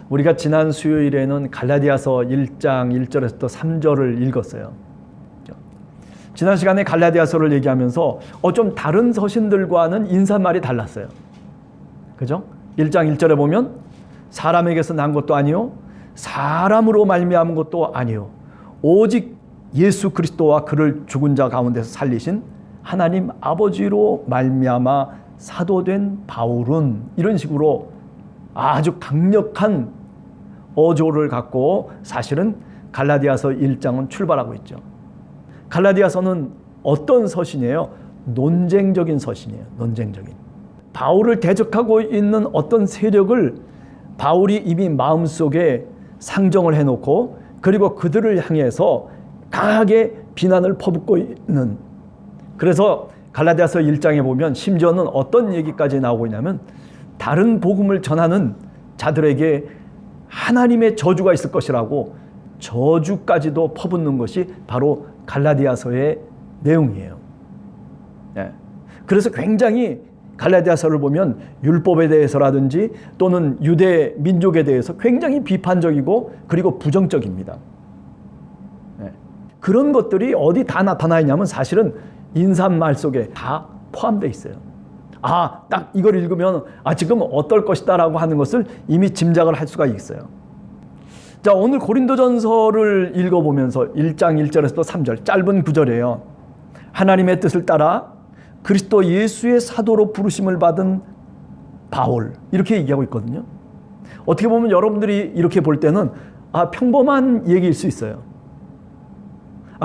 우리가 지난 수요일에는 갈라디아서 1장 1절에서 또 3절을 읽었어요. 지난 시간에 갈라디아서를 얘기하면서 좀 다른 서신들과는 인사말이 달랐어요. 그죠? 1장 1절에 보면 사람에게서 난 것도 아니요 사람으로 말미암은 것도 아니요 오직 예수 그리스도와 그를 죽은 자 가운데서 살리신 하나님 아버지로 말미암아 사도된 바울은, 이런 식으로 아주 강력한 어조를 갖고 사실은 갈라디아서 1장은 출발하고 있죠. 갈라디아서는 어떤 서신이에요? 논쟁적인 서신이에요. 논쟁적인. 바울을 대적하고 있는 어떤 세력을 바울이 이미 마음속에 상정을 해놓고, 그리고 그들을 향해서 강하게 비난을 퍼붓고 있는, 그래서 갈라디아서 1장에 보면 심지어는 어떤 얘기까지 나오고 있냐면 다른 복음을 전하는 자들에게 하나님의 저주가 있을 것이라고 저주까지도 퍼붓는 것이 바로 갈라디아서의 내용이에요. 네. 그래서 굉장히 갈라디아서를 보면 율법에 대해서라든지 또는 유대 민족에 대해서 굉장히 비판적이고 그리고 부정적입니다. 네. 그런 것들이 어디 다 나타나 있냐면 사실은 인사말 속에 다 포함되어 있어요. 딱 이걸 읽으면 지금 어떨 것이다 라고 하는 것을 이미 짐작을 할 수가 있어요. 자, 오늘 고린도전서를 읽어보면서 1장 1절에서 또 3절 짧은 구절이에요. 하나님의 뜻을 따라 그리스도 예수의 사도로 부르심을 받은 바울, 이렇게 얘기하고 있거든요. 어떻게 보면 여러분들이 이렇게 볼 때는 평범한 얘기일 수 있어요.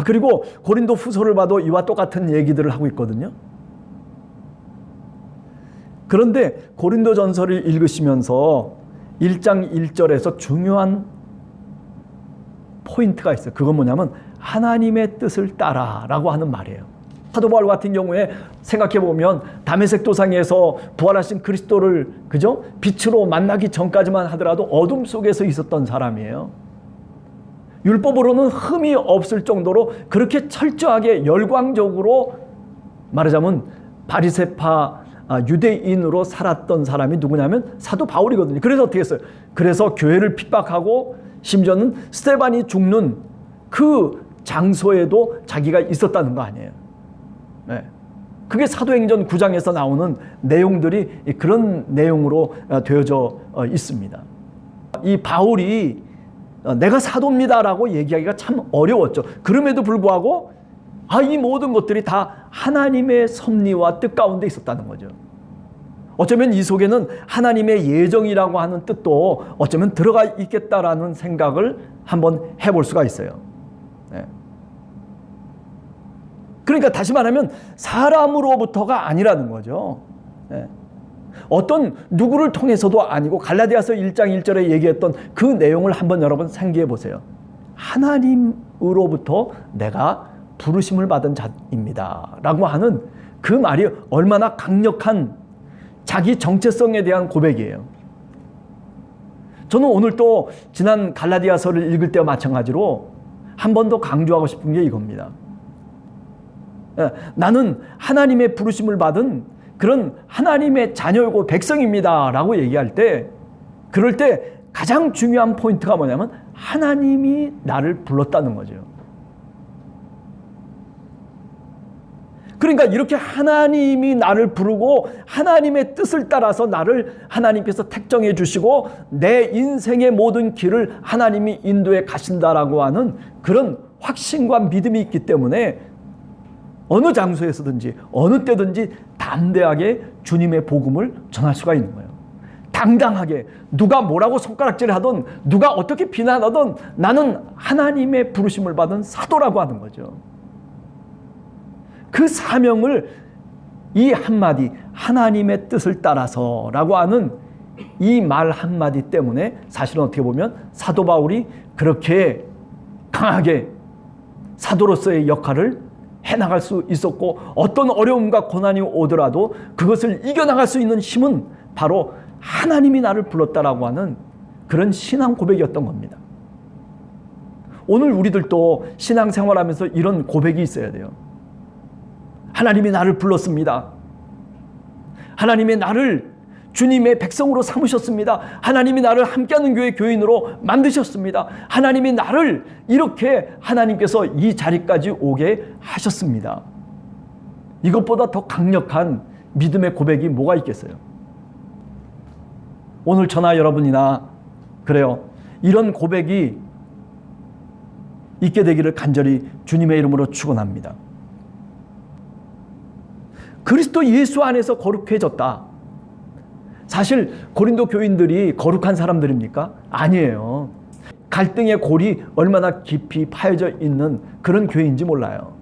그리고 고린도 후서를 봐도 이와 똑같은 얘기들을 하고 있거든요. 그런데 고린도 전서를 읽으시면서 1장 1절에서 중요한 포인트가 있어요. 그건 뭐냐면 하나님의 뜻을 따라 라고 하는 말이에요. 사도 바울 같은 경우에 생각해보면 다메섹 도상에서 부활하신 그리스도를 그죠? 빛으로 만나기 전까지만 하더라도 어둠 속에서 있었던 사람이에요. 율법으로는 흠이 없을 정도로 그렇게 철저하게 열광적으로 말하자면 바리새파 유대인으로 살았던 사람이 누구냐면 사도 바울이거든요. 그래서 어떻게 했어요? 그래서 교회를 핍박하고 심지어는 스데반이 죽는 그 장소에도 자기가 있었다는 거 아니에요. 네. 그게 사도행전 9장에서 나오는 내용들이 그런 내용으로 되어져 있습니다. 이 바울이 내가 사도입니다라고 얘기하기가 참 어려웠죠. 그럼에도 불구하고 이 모든 것들이 다 하나님의 섭리와 뜻 가운데 있었다는 거죠. 어쩌면 이 속에는 하나님의 예정이라고 하는 뜻도 어쩌면 들어가 있겠다라는 생각을 한번 해볼 수가 있어요. 네. 그러니까 다시 말하면 사람으로부터가 아니라는 거죠. 네. 어떤 누구를 통해서도 아니고 갈라디아서 1장 1절에 얘기했던 그 내용을 한번 여러분 상기해 보세요. 하나님으로부터 내가 부르심을 받은 자입니다 라고 하는 그 말이 얼마나 강력한 자기 정체성에 대한 고백이에요. 저는 오늘 또 지난 갈라디아서를 읽을 때와 마찬가지로 한 번 더 강조하고 싶은 게 이겁니다. 나는 하나님의 부르심을 받은 그런 하나님의 자녀이고 백성입니다 라고 얘기할 때, 그럴 때 가장 중요한 포인트가 뭐냐면 하나님이 나를 불렀다는 거죠. 그러니까 이렇게 하나님이 나를 부르고 하나님의 뜻을 따라서 나를 하나님께서 택정해 주시고 내 인생의 모든 길을 하나님이 인도해 가신다라고 하는 그런 확신과 믿음이 있기 때문에 어느 장소에서든지 어느 때든지 담대하게 주님의 복음을 전할 수가 있는 거예요. 당당하게 누가 뭐라고 손가락질을 하든 누가 어떻게 비난하든 나는 하나님의 부르심을 받은 사도라고 하는 거죠. 그 사명을 이 한마디 하나님의 뜻을 따라서 라고 하는 이 말 한마디 때문에 사실은 어떻게 보면 사도 바울이 그렇게 강하게 사도로서의 역할을 해나갈 수 있었고, 어떤 어려움과 고난이 오더라도 그것을 이겨나갈 수 있는 힘은 바로 하나님이 나를 불렀다라고 하는 그런 신앙 고백이었던 겁니다. 오늘 우리들도 신앙생활하면서 이런 고백이 있어야 돼요. 하나님이 나를 불렀습니다. 하나님이 나를 주님의 백성으로 삼으셨습니다. 하나님이 나를 함께하는 교회 교인으로 만드셨습니다. 하나님이 나를 이렇게 하나님께서 이 자리까지 오게 하셨습니다. 이것보다 더 강력한 믿음의 고백이 뭐가 있겠어요? 오늘 저나 여러분이나 그래요. 이런 고백이 있게 되기를 간절히 주님의 이름으로 축원합니다. 그리스도 예수 안에서 거룩해졌다. 사실 고린도 교인들이 거룩한 사람들입니까? 아니에요. 갈등의 골이 얼마나 깊이 파여져 있는 그런 교회인지 몰라요.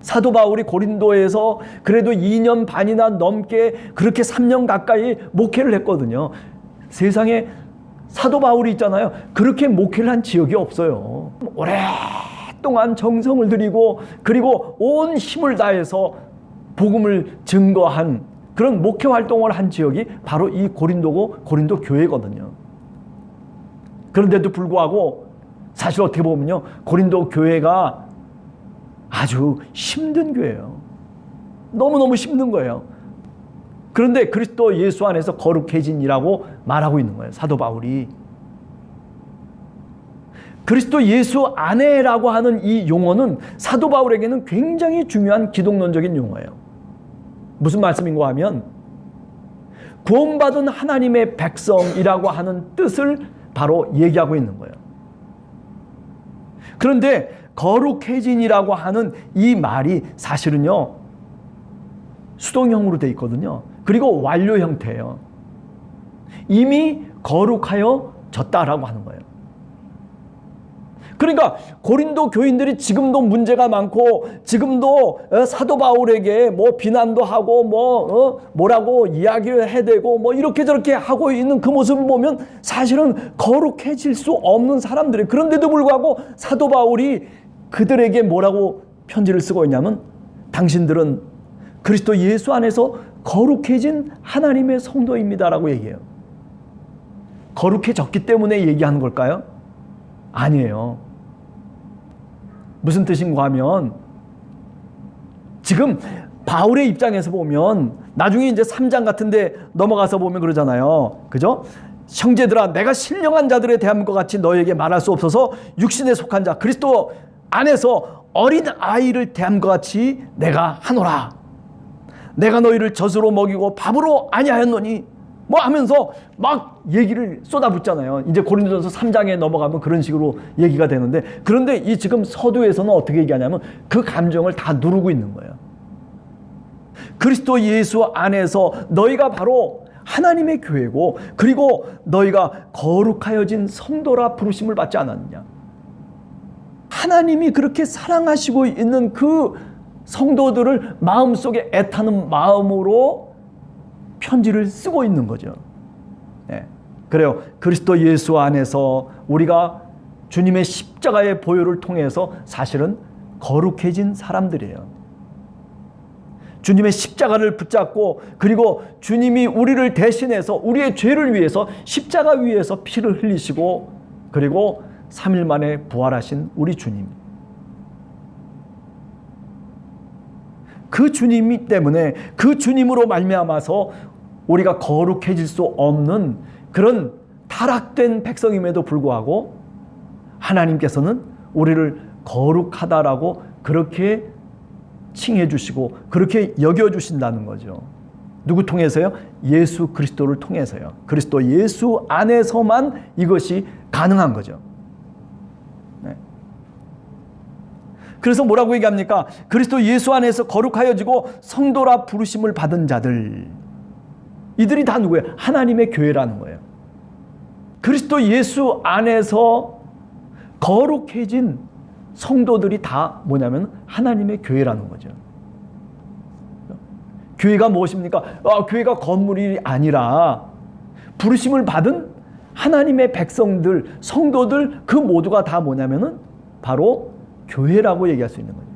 사도 바울이 고린도에서 그래도 2년 반이나 넘게 그렇게 3년 가까이 목회를 했거든요. 세상에 사도 바울이 있잖아요. 그렇게 목회를 한 지역이 없어요. 오랫동안 정성을 들이고 그리고 온 힘을 다해서 복음을 증거한 그런 목회 활동을 한 지역이 바로 이 고린도 교회거든요. 그런데도 불구하고 사실 어떻게 보면요, 고린도 교회가 아주 힘든 교회예요. 너무너무 힘든 거예요. 그런데 그리스도 예수 안에서 거룩해진이라고 말하고 있는 거예요, 사도 바울이. 그리스도 예수 안에라고 하는 이 용어는 사도 바울에게는 굉장히 중요한 기독론적인 용어예요. 무슨 말씀인가 하면 구원받은 하나님의 백성이라고 하는 뜻을 바로 얘기하고 있는 거예요. 그런데 거룩해진이라고 하는 이 말이 사실은요, 수동형으로 되어 있거든요. 그리고 완료 형태예요. 이미 거룩하여졌다라고 하는 거예요. 그러니까 고린도 교인들이 지금도 문제가 많고 지금도 사도 바울에게 뭐 비난도 하고 뭐라고 이야기해야 되고 뭐 이렇게 저렇게 하고 있는 그 모습을 보면 사실은 거룩해질 수 없는 사람들이에요. 그런데도 불구하고 사도 바울이 그들에게 뭐라고 편지를 쓰고 있냐면 당신들은 그리스도 예수 안에서 거룩해진 하나님의 성도입니다라고 얘기해요. 거룩해졌기 때문에 얘기하는 걸까요? 아니에요. 무슨 뜻인가 하면 지금 바울의 입장에서 보면 나중에 이제 3장 같은데 넘어가서 보면 그러잖아요. 그죠? 형제들아, 내가 신령한 자들에 대한 것 같이 너에게 말할 수 없어서 육신에 속한 자 그리스도 안에서 어린 아이를 대한 것 같이 내가 하노라. 내가 너희를 젖으로 먹이고 밥으로 아니하였노니 뭐 하면서 막 얘기를 쏟아붓잖아요. 이제 고린도전서 3장에 넘어가면 그런 식으로 얘기가 되는데, 그런데 이 지금 서두에서는 어떻게 얘기하냐면 그 감정을 다 누르고 있는 거예요. 그리스도 예수 안에서 너희가 바로 하나님의 교회고 그리고 너희가 거룩하여진 성도라 부르심을 받지 않았느냐. 하나님이 그렇게 사랑하시고 있는 그 성도들을 마음속에 애타는 마음으로 편지를 쓰고 있는 거죠. 네. 그래요. 그리스도 예수 안에서 우리가 주님의 십자가의 보혈을 통해서 사실은 거룩해진 사람들이에요. 주님의 십자가를 붙잡고 그리고 주님이 우리를 대신해서 우리의 죄를 위해서 십자가 위에서 피를 흘리시고 그리고 3일 만에 부활하신 우리 주님. 그 주님이 때문에 그 주님으로 말미암아서 우리가 거룩해질 수 없는 그런 타락된 백성임에도 불구하고 하나님께서는 우리를 거룩하다라고 그렇게 칭해 주시고 그렇게 여겨 주신다는 거죠. 누구 통해서요? 예수 그리스도를 통해서요. 그리스도 예수 안에서만 이것이 가능한 거죠. 네. 그래서 뭐라고 얘기합니까? 그리스도 예수 안에서 거룩하여지고 성도라 부르심을 받은 자들, 이들이 다 누구예요? 하나님의 교회라는 거예요. 그리스도 예수 안에서 거룩해진 성도들이 다 뭐냐면 하나님의 교회라는 거죠. 교회가 무엇입니까? 교회가 건물이 아니라 부르심을 받은 하나님의 백성들, 성도들 그 모두가 다 뭐냐면은 바로 교회라고 얘기할 수 있는 거예요.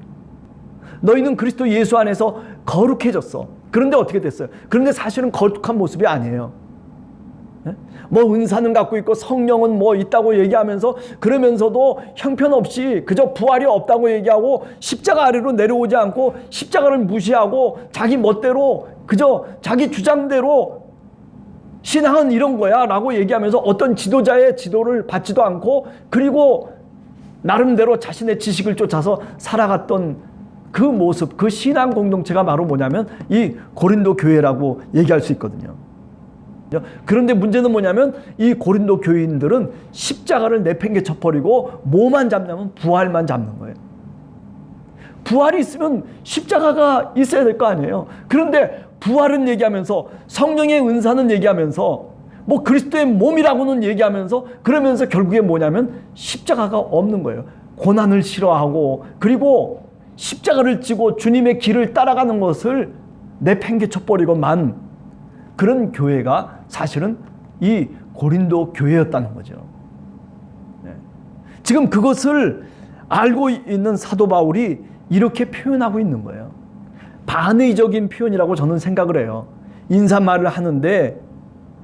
너희는 그리스도 예수 안에서 거룩해졌어. 그런데 어떻게 됐어요? 그런데 사실은 거룩한 모습이 아니에요. 뭐 은사는 갖고 있고 성령은 뭐 있다고 얘기하면서 그러면서도 형편없이 그저 부활이 없다고 얘기하고 십자가 아래로 내려오지 않고 십자가를 무시하고 자기 멋대로 그저 자기 주장대로 신앙은 이런 거야 라고 얘기하면서 어떤 지도자의 지도를 받지도 않고 그리고 나름대로 자신의 지식을 쫓아서 살아갔던 그 모습, 그 신앙 공동체가 바로 뭐냐면 이 고린도 교회라고 얘기할 수 있거든요. 그런데 문제는 뭐냐면 이 고린도 교인들은 십자가를 내팽개쳐버리고 뭐만 잡냐면 부활만 잡는 거예요. 부활이 있으면 십자가가 있어야 될 거 아니에요. 그런데 부활은 얘기하면서 성령의 은사는 얘기하면서 뭐 그리스도의 몸이라고는 얘기하면서 그러면서 결국에 뭐냐면 십자가가 없는 거예요. 고난을 싫어하고 그리고 십자가를 지고 주님의 길을 따라가는 것을 내팽개쳐버리고만 그런 교회가 사실은 이 고린도 교회였다는 거죠. 지금 그것을 알고 있는 사도 바울이 이렇게 표현하고 있는 거예요. 반의적인 표현이라고 저는 생각을 해요. 인사말을 하는데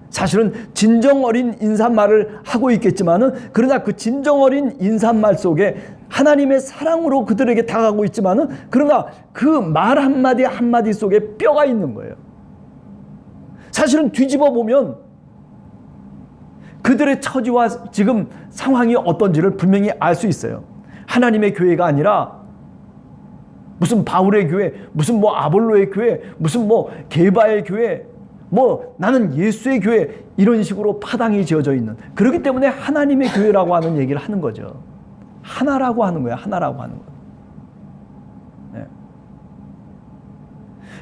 사실은 진정 어린 인사말을 하고 있겠지만은 그러나 그 진정 어린 인사말 속에 하나님의 사랑으로 그들에게 다가가고 있지만은 그러나 그 말 한마디 한마디 속에 뼈가 있는 거예요. 사실은 뒤집어 보면 그들의 처지와 지금 상황이 어떤지를 분명히 알 수 있어요. 하나님의 교회가 아니라 무슨 바울의 교회, 무슨 뭐 아볼로의 교회, 무슨 뭐 게바의 교회, 뭐 나는 예수의 교회 이런 식으로 파당이 지어져 있는 그렇기 때문에 하나님의 교회라고 하는 얘기를 하는 거죠. 하나라고 하는 거예요. 하나라고 하는 거예요. 네.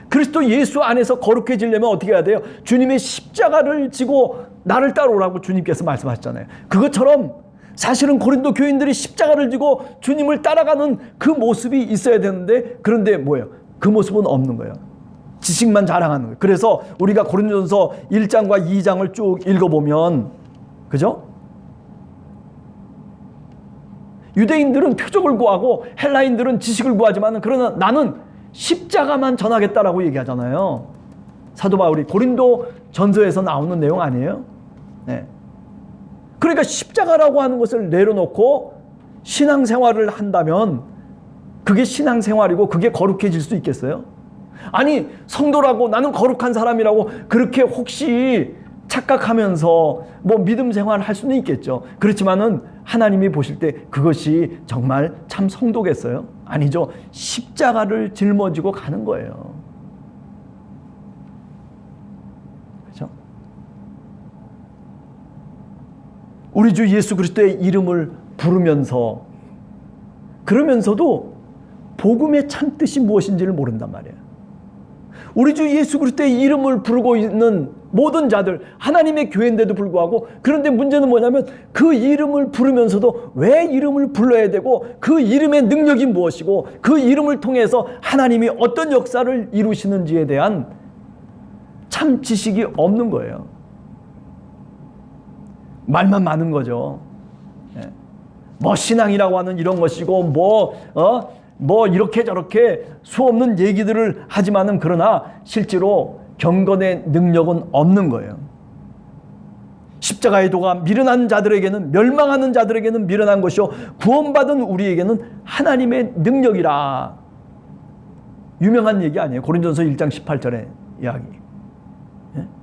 그리스도 예수 안에서 거룩해지려면 어떻게 해야 돼요? 주님의 십자가를 지고 나를 따라오라고 주님께서 말씀하셨잖아요. 그것처럼 사실은 고린도 교인들이 십자가를 지고 주님을 따라가는 그 모습이 있어야 되는데 그런데 뭐예요? 그 모습은 없는 거예요. 지식만 자랑하는 거예요. 그래서 우리가 고린도전서 1장과 2장을 쭉 읽어보면 그죠? 유대인들은 표적을 구하고 헬라인들은 지식을 구하지만 그러나 나는 십자가만 전하겠다라고 얘기하잖아요. 사도 바울이 고린도 전서에서 나오는 내용 아니에요? 네. 그러니까 십자가라고 하는 것을 내려놓고 신앙생활을 한다면 그게 신앙생활이고 그게 거룩해질 수 있겠어요? 아니 성도라고 나는 거룩한 사람이라고 그렇게 혹시 착각하면서 뭐 믿음 생활을 할 수는 있겠죠. 그렇지만은 하나님이 보실 때 그것이 정말 참 성도겠어요? 아니죠. 십자가를 짊어지고 가는 거예요. 그렇죠? 우리 주 예수 그리스도의 이름을 부르면서 그러면서도 복음의 참 뜻이 무엇인지를 모른단 말이에요. 우리 주 예수 그리스도의 이름을 부르고 있는 모든 자들 하나님의 교회인데도 불구하고 그런데 문제는 뭐냐면 그 이름을 부르면서도 왜 이름을 불러야 되고 그 이름의 능력이 무엇이고 그 이름을 통해서 하나님이 어떤 역사를 이루시는지에 대한 참 지식이 없는 거예요. 말만 많은 거죠. 뭐 신앙이라고 하는 이런 것이고 뭐 이렇게 저렇게 수없는 얘기들을 하지만은 그러나 실제로 경건의 능력은 없는 거예요. 십자가의 도가 미련한 자들에게는 멸망하는 자들에게는 미련한 것이요 구원받은 우리에게는 하나님의 능력이라. 유명한 얘기 아니에요. 고린도전서 1장 18절의 이야기.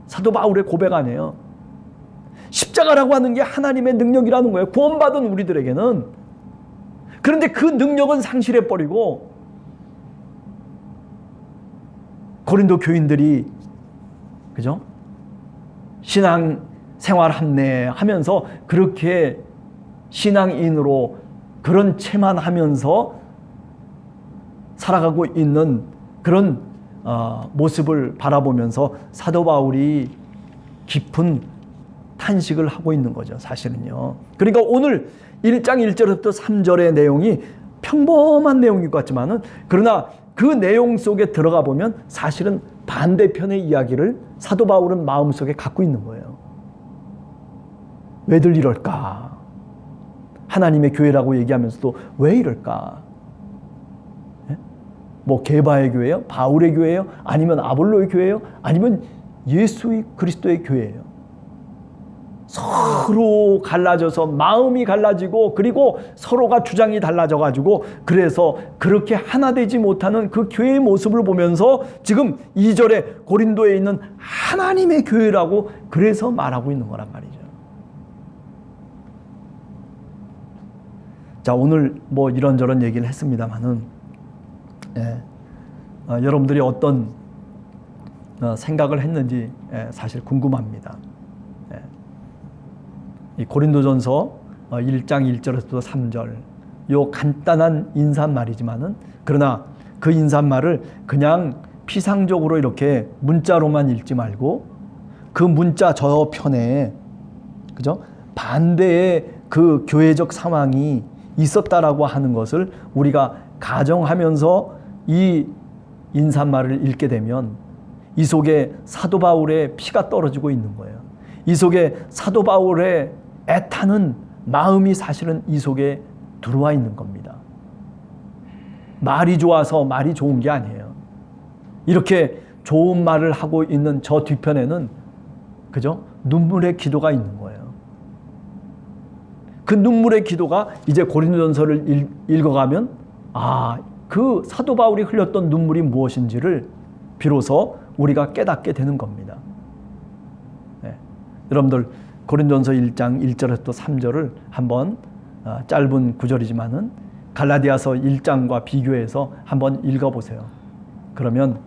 사도 바울의 고백 아니에요. 십자가라고 하는 게 하나님의 능력이라는 거예요. 구원받은 우리들에게는. 그런데 그 능력은 상실해버리고 고린도 교인들이 그죠? 신앙 생활 합내하면서 그렇게 신앙인으로 그런 채만 하면서 살아가고 있는 그런 모습을 바라보면서 사도 바울이 깊은 탄식을 하고 있는 거죠. 사실은요. 그러니까 오늘 1장 1절부터 3절의 내용이 평범한 내용일 것 같지만은 그러나 그 내용 속에 들어가 보면 사실은 반대편의 이야기를 사도 바울은 마음속에 갖고 있는 거예요. 왜들 이럴까? 하나님의 교회라고 얘기하면서도 왜 이럴까? 뭐 게바의 교회예요? 바울의 교회예요? 아니면 아볼로의 교회예요? 아니면 예수 그리스도의 교회예요? 서로 갈라져서 마음이 갈라지고 그리고 서로가 주장이 달라져 가지고 그래서 그렇게 하나 되지 못하는 그 교회의 모습을 보면서 지금 2절에 고린도에 있는 하나님의 교회라고 그래서 말하고 있는 거란 말이죠. 자, 오늘 뭐 이런저런 얘기를 했습니다만은 여러분들이 어떤 생각을 했는지 사실 궁금합니다. 이 고린도전서 1장 1절에서 3절 요 간단한 인사말이지만은 그러나 그 인사말을 그냥 피상적으로 이렇게 문자로만 읽지 말고 그 문자 저편에 그죠? 반대의 그 교회적 상황이 있었다라고 하는 것을 우리가 가정하면서 이 인사말을 읽게 되면 이 속에 사도 바울의 피가 떨어지고 있는 거예요. 이 속에 사도 바울의 애타는 마음이 사실은 이 속에 들어와 있는 겁니다. 말이 좋아서 말이 좋은 게 아니에요. 이렇게 좋은 말을 하고 있는 저 뒤편에는 그죠? 눈물의 기도가 있는 거예요. 그 눈물의 기도가 이제 고린도전서를 읽어가면 그 사도 바울이 흘렸던 눈물이 무엇인지를 비로소 우리가 깨닫게 되는 겁니다. 여러분들 고린도전서 1장 1절에서 3절을 한번 짧은 구절이지만은 갈라디아서 1장과 비교해서 한번 읽어보세요. 그러면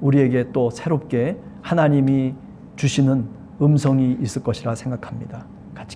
우리에게 또 새롭게 하나님이 주시는 음성이 있을 것이라 생각합니다.